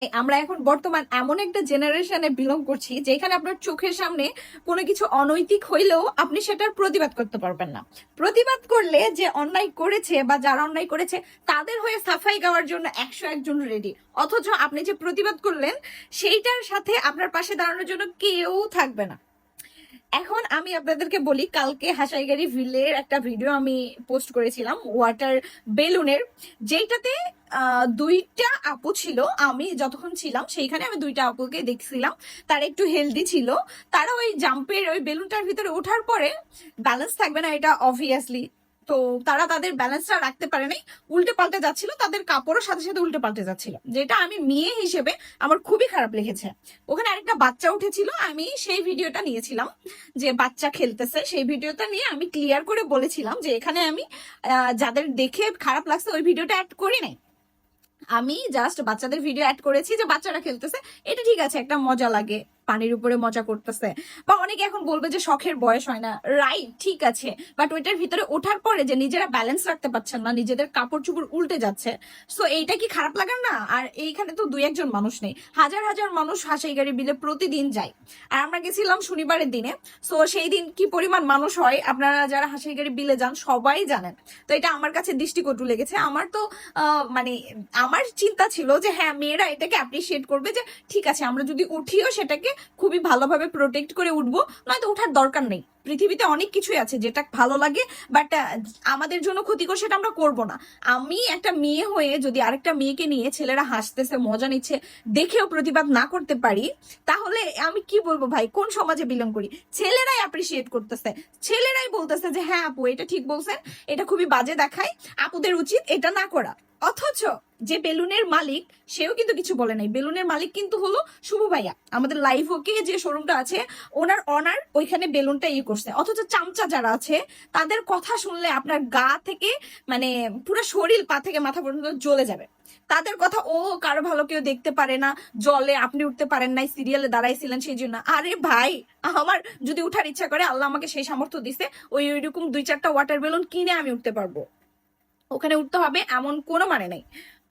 আমরা এখন বর্তমান এমন একটা জেনারেশনে বিলং করছি যেখানে আপনার চোখের সামনে কোনো কিছু অনৈতিক হইলেও আপনি সেটার প্রতিবাদ করতে পারবেন না। প্রতিবাদ করলে যে অন্যায় করেছে বা যারা অন্যায় করেছে তাদের হয়ে সাফাই গাওয়ার জন্য 101 জন রেডি, অথচ আপনি যে প্রতিবাদ করলেন সেইটার সাথে আপনার পাশে দাঁড়ানোর জন্য কেউ থাকবে না। এখন আমি আপনাদেরকে বলি, কালকে হাসাইগাড়ি ভিলের একটা ভিডিও আমি পোস্ট করেছিলাম ওয়াটার বেলুনের, যেটাতে দুইটা আপু ছিল। আমি যতক্ষণ ছিলাম সেইখানে আমি দুইটা আপুকে দেখছিলাম, তারা একটু হেলদি ছিল। তারা ওই জাম্পের ওই বেলুনটার ভিতরে ওঠার পরে ব্যালেন্স থাকবে না, এটা অবভিয়াসলি। তো তারা তাদের ব্যালেন্সটা রাখতে পারে নাই, উল্টে পাল্টে যাচ্ছিল, তাদের কাপড়ের সাথে সাথে উল্টে পাল্টে যাচ্ছিল, যেটা আমি মেয়ে হিসেবে আমার খুবই খারাপ লেগেছে। ওখানে আরেকটা বাচ্চা উঠেছিল, আমি সেই ভিডিওটা নিয়েছিলাম, যে বাচ্চা খেলতেছে সেই ভিডিওটা নিয়ে আমি ক্লিয়ার করে বলেছিলাম যে এখানে আমি যাদের দেখে খারাপ লাগছে ওই ভিডিওটা অ্যাড করি নাই, আমি জাস্ট বাচ্চাদের ভিডিও অ্যাড করেছি যে বাচ্চারা খেলতেছে, এটা ঠিক আছে, একটা মজা লাগে, পানির উপরে মজা করতেছে। বা অনেকে এখন বলবে যে শখের বয়স হয় না, রাইট, ঠিক আছে, বাট ওইটার ভিতরে ওঠার পরে যে নিজেরা ব্যালেন্স রাখতে পারছেন না, নিজেদের কাপড় চোপড় উল্টে যাচ্ছে, সো এইটা কি খারাপ লাগার না? আর এইখানে তো দুই একজন মানুষ নেই, হাজার হাজার মানুষ হাসাইগাড়ি বিলে প্রতিদিন যায়। আর আমরা গেছিলাম শনিবারের দিনে, সো সেই দিন কি পরিমাণ মানুষ হয় আপনারা যারা হাসাইগাড়ি বিলে যান সবাই জানেন। তো এটা আমার কাছে দৃষ্টিকটু লেগেছে। আমার তো মানে আমার চিন্তা ছিল যে হ্যাঁ, মেয়েরা এটাকে অ্যাপ্রিসিয়েট করবে, যে ঠিক আছে আমরা যদি উঠিও সেটাকে খুবই ভালোভাবে প্রোটেক্ট করে উঠবো, নয়তো ওঠার দরকার নেই। পৃথিবীতে অনেক কিছুই আছে যেটা ভালো লাগে, বাট আমাদের জন্য ক্ষতিকর সেটা আমরা করব না। আমি একটা মেয়ে হয়ে যদি আরেকটা মেয়েকে নিয়ে ছেলেরা হাসতেছে মজা নিচ্ছে দেখেও প্রতিবাদ না করতে পারি, তাহলে আমি কি বলবো ভাই, কোন সমাজে বিলং করি? ছেলেরাই অ্যাপ্রিসিয়েট করতেছে, ছেলেরাই বলতেছে যে হ্যাঁ আপু এটা ঠিক বলছেন, এটা খুবই বাজে দেখায়, আপুদের উচিত এটা না করা। অথচ যে বেলুনের মালিক সেও কিন্তু কিছু বলে নাই। বেলুনের মালিক কিন্তু হলো শুভ ভাইয়া, আমাদের লাইভ ওকে যে শোরুমটা আছে ওনার অনার ওইখানে বেলুনটা ইয়ে করছে। অথচ চামচা যারা আছে তাদের কথা শুনলে আপনার গা থেকে মানে পুরো শরীর পা থেকে মাথা পর্যন্ত জ্বলে যাবে। তাদের কথা, ও কারো ভালো কেউ দেখতে পারে না, জলে আপনি উঠতে পারেন নাই, সিরিয়ালে দাঁড়াইছিলেন সেই জন্য। আরে ভাই, আমার যদি উঠার ইচ্ছা করে, আল্লাহ আমাকে সেই সামর্থ্য দিছে, ওইরকম 2-4টা ওয়াটার বেলুন কিনে আমি উঠতে পারবো, ওখানে উঠতে হবে এমন কোনো মানে নেই।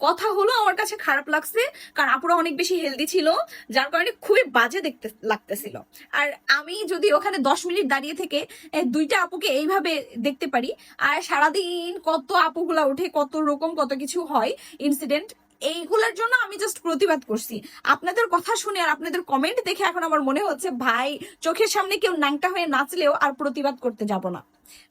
কথা হলো আমার কাছে খারাপ লাগছে, কারণ আপুরা অনেক বেশি হেলদি ছিল, যার কারণে খুবই বাজে দেখতে লাগতেছিল। আর আমি যদি ওখানে 10 মিনিট দাঁড়িয়ে থেকে দুইটা আপুকে এইভাবে দেখতে পারি, আর সারাদিন কত আপুগুলা উঠে, কত রকম কত কিছু হয় ইনসিডেন্ট, এইগুলোর জন্য আমি জাস্ট প্রতিবাদ করছি। আপনাদের কথা শুনে আর আপনাদের কমেন্ট দেখে এখন আমার মনে হচ্ছে ভাই, চোখের সামনে কেউ ন্যাংটা হয়ে নাচলেও আর প্রতিবাদ করতে যাব না।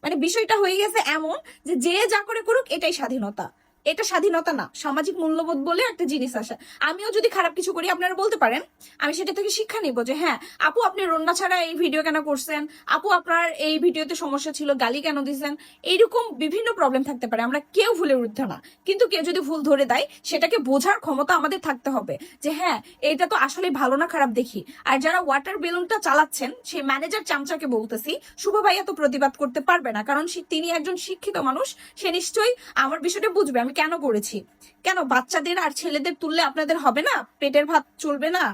মানে বিষয়টা হয়ে গেছে এমন যে যে যা করে করুক এটাই স্বাধীনতা। এটা স্বাধীনতা না, সামাজিক মূল্যবোধ বলে একটা জিনিস আসে। আমিও যদি খারাপ কিছু করি আপনারা বলতে পারেন, আমি সেটা থেকে শিক্ষা নিব যে হ্যাঁ আপু আপনি রন্না ছাড়া এই ভিডিও কেন করছেন, আপু আপনার এই ভিডিওতে সমস্যা ছিল, গালি কেন দিচ্ছেন, এইরকম বিভিন্ন প্রবলেম থাকতে পারে, আমরা কেউ ভুলে উঠতে না। কিন্তু কেউ যদি ভুল ধরে দেয় সেটাকে বোঝার ক্ষমতা আমাদের থাকতে হবে যে হ্যাঁ এটা তো আসলে ভালো না খারাপ দেখি। আর যারা ওয়াটার বেলুনটা চালাচ্ছেন সেই ম্যানেজার চামচাকে বলতেছি, শুভ ভাইয়া তো প্রতিবাদ করতে পারবে না, কারণ তিনি একজন শিক্ষিত মানুষ, সে নিশ্চয়ই আমার বিষয়টা বুঝবে আমি কেন করেছি। কেন বাচ্চাদের আর ছেলেদের তুললে আপনাদের হবে না, পেটের ভাত চলবে না?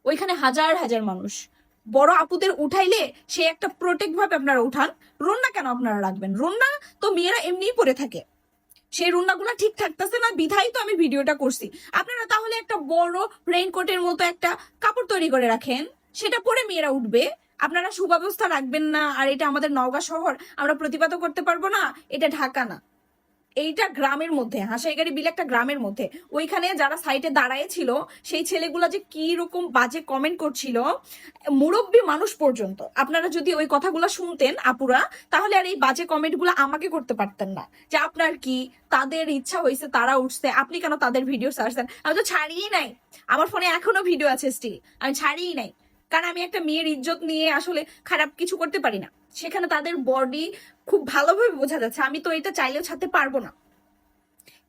ওইখানে হাজার হাজার মানুষ, বড় আপুদের উঠাইলে সে একটা প্রোটেক্ট ভাবে আপনারা উঠান, রন্না কেন আপনারা রাখবেন? রন্না তো মেয়েরা এমনিই পরে থাকে, সেই রুন্নাগুলো ঠিক থাকতেছে না বিধাই তো আমি ভিডিওটা করছি। আপনারা তাহলে একটা বড় রেইনকোটের মতো একটা কাপড় তৈরি করে রাখেন, সেটা পরে মেয়েরা উঠবে। আপনারা সুব্যবস্থা রাখবেন না, আর এটা আমাদের নওগাঁ শহর, আমরা প্রতিবাদও করতে পারবো না, এটা ঢাকা না, এইটা গ্রামের মধ্যে, হাসাইগাড়ি বিল একটা গ্রামের মধ্যে। ওইখানে যারা সাইটে দাঁড়ায় ছিল সেই ছেলেগুলা যে কি রকম বাজে কমেন্ট করছিল, মুরব্বী মানুষ পর্যন্ত, আপনারা যদি ওই কথাগুলো শুনতেন আপুরা, তাহলে আর এই বাজে কমেন্টগুলো আমাকে করতে পারতেন না, যে আপনার কি, তাদের ইচ্ছা হয়েছে তারা উঠছে, আপনি কেন তাদের ভিডিও ছাড়ছেন। আমি তো ছাড়িই নাই, আমার ফোনে এখনো ভিডিও আছে স্টিল, আমি ছাড়িই নাই, কারণ আমি একটা মেয়ের ইজ্জত নিয়ে আসলে খারাপ কিছু করতে পারি না। সেখানে তাদের বডি খুব ভালোভাবে বোঝা যাচ্ছে, আমি তো এটা চাইলেও ছাড়তে পারবো না।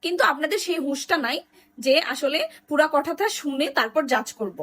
কিন্তু আপনাদের সেই হুঁশটা নাই যে আসলে পুরা কথাটা শুনে তারপর জাজ করব।